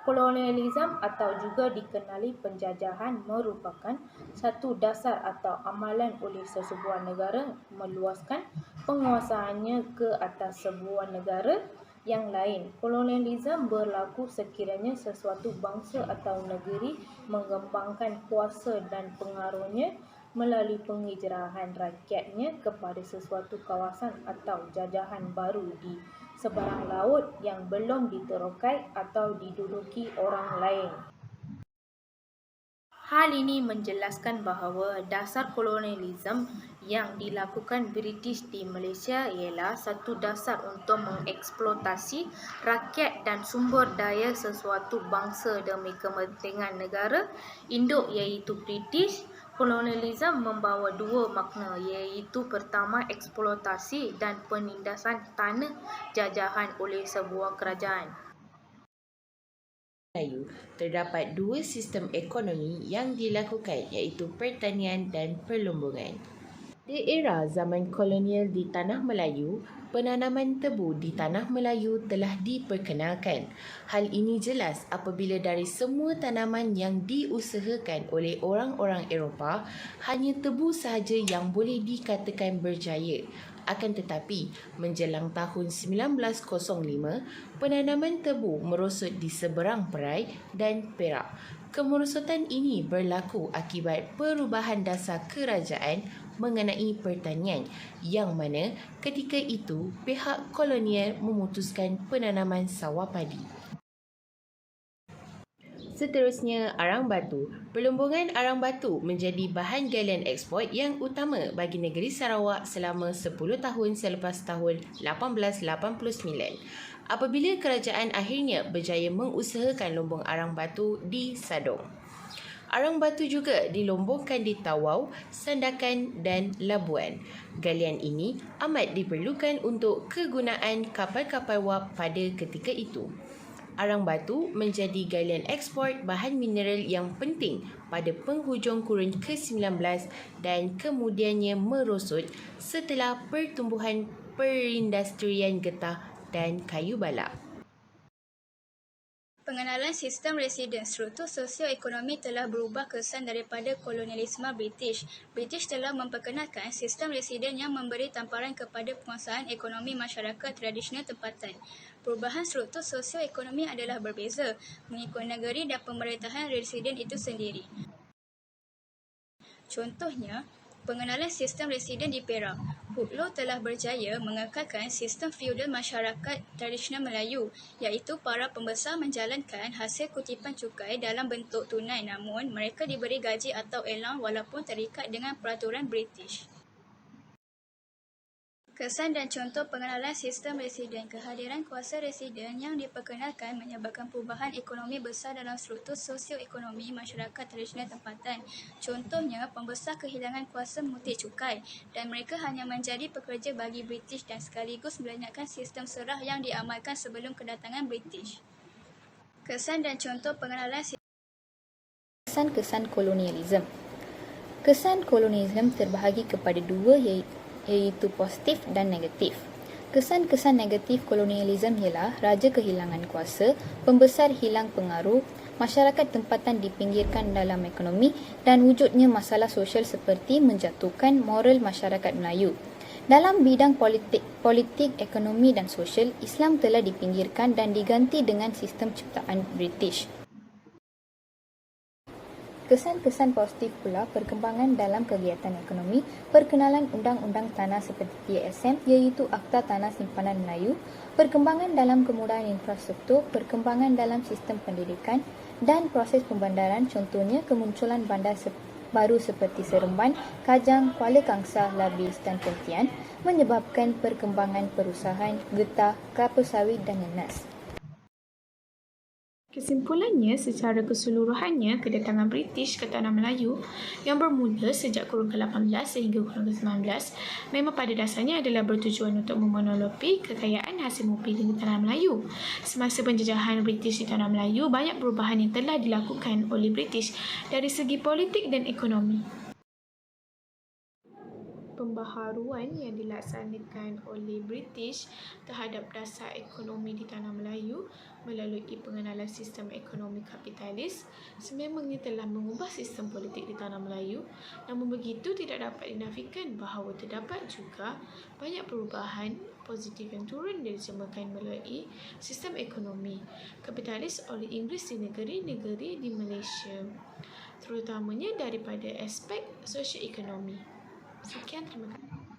Kolonialisme atau juga dikenali penjajahan merupakan satu dasar atau amalan oleh sesebuah negara meluaskan penguasaannya ke atas sebuah negara yang lain. Kolonialisme berlaku sekiranya sesuatu bangsa atau negeri mengembangkan kuasa dan pengaruhnya melalui penghijrahan rakyatnya kepada sesuatu kawasan atau jajahan baru di seberang laut yang belum diterokai atau diduduki orang lain. Hal ini menjelaskan bahawa dasar kolonialisme yang dilakukan British di Malaysia ialah satu dasar untuk mengeksploitasi rakyat dan sumber daya sesuatu bangsa demi kepentingan negara induk iaitu British. Kolonialisme membawa dua makna iaitu pertama eksploitasi dan penindasan tanah jajahan oleh sebuah kerajaan. Melayu, terdapat dua sistem ekonomi yang dilakukan iaitu pertanian dan perlumbungan. Di era zaman kolonial di Tanah Melayu, penanaman tebu di Tanah Melayu telah diperkenalkan. Hal ini jelas apabila dari semua tanaman yang diusahakan oleh orang-orang Eropah, hanya tebu sahaja yang boleh dikatakan berjaya. Akan tetapi, menjelang tahun 1905, penanaman tebu merosot di seberang Perai dan Perak. Kemerosotan ini berlaku akibat perubahan dasar kerajaan mengenai pertanian yang mana ketika itu pihak kolonial memutuskan penanaman sawah padi. Seterusnya, arang batu. Perlumbungan arang batu menjadi bahan galian eksport yang utama bagi negeri Sarawak selama 10 tahun selepas tahun 1889. Apabila kerajaan akhirnya berjaya mengusahakan lumbung arang batu di Sadong. Arang batu juga dilombongkan di Tawau, Sandakan dan Labuan. Galian ini amat diperlukan untuk kegunaan kapal-kapal wap pada ketika itu. Arang batu menjadi galian ekspor bahan mineral yang penting pada penghujung kurun ke-19 dan kemudiannya merosot setelah pertumbuhan perindustrian getah dan kayu balak. Pengenalan sistem residen. Struktur sosioekonomi telah berubah kesan daripada kolonialisme British. British telah memperkenalkan sistem residen yang memberi tamparan kepada penguasaan ekonomi masyarakat tradisional tempatan. Perubahan struktur sosioekonomi adalah berbeza mengikut negeri dan pemerintahan residen itu sendiri. Contohnya, pengenalan sistem residen di Perak. Huk Loh telah berjaya mengekalkan sistem feudal masyarakat tradisional Melayu, iaitu para pembesar menjalankan hasil kutipan cukai dalam bentuk tunai namun mereka diberi gaji atau allowance walaupun terikat dengan peraturan British. Kesan dan contoh pengenalan sistem residen. Kehadiran kuasa residen yang diperkenalkan menyebabkan perubahan ekonomi besar dalam struktur sosioekonomi masyarakat tradisional tempatan. Contohnya, pembesar kehilangan kuasa mengutip cukai dan mereka hanya menjadi pekerja bagi British dan sekaligus melenyapkan sistem serah yang diamalkan sebelum kedatangan British. Kesan dan contoh pengenalan Kesan-kesan kolonialisme. Kesan kolonialisme terbahagi kepada dua iaitu positif dan negatif. Kesan-kesan negatif kolonialisme ialah raja kehilangan kuasa, pembesar hilang pengaruh, masyarakat tempatan dipinggirkan dalam ekonomi dan wujudnya masalah sosial seperti menjatuhkan moral masyarakat Melayu. Dalam bidang politik, ekonomi dan sosial, Islam telah dipinggirkan dan diganti dengan sistem ciptaan British. Kesan-kesan positif pula perkembangan dalam kegiatan ekonomi, perkenalan undang-undang tanah seperti TSM iaitu Akta Tanah Simpanan Melayu, perkembangan dalam kemudahan infrastruktur, perkembangan dalam sistem pendidikan dan proses pembandaran, contohnya kemunculan bandar baru seperti Seremban, Kajang, Kuala Kangsar, Labis dan Pontian menyebabkan perkembangan perusahaan, getah, kelapa sawit dan nenas. Kesimpulannya, secara keseluruhannya, kedatangan British ke Tanah Melayu yang bermula sejak kurun ke-18 sehingga kurun ke-19 memang pada dasarnya adalah bertujuan untuk memonolopi kekayaan hasil bumi di Tanah Melayu. Semasa penjajahan British di Tanah Melayu, banyak perubahan yang telah dilakukan oleh British dari segi politik dan ekonomi. pembaharuan yang dilaksanakan oleh British terhadap dasar ekonomi di Tanah Melayu melalui pengenalan sistem ekonomi kapitalis sememangnya telah mengubah sistem politik di Tanah Melayu. Namun begitu tidak dapat dinafikan bahawa terdapat juga banyak perubahan positif yang turun diterjemahkan melalui sistem ekonomi kapitalis oleh Inggeris di negeri-negeri di Malaysia, terutamanya daripada aspek sosioekonomi. Sekian, terima kasih.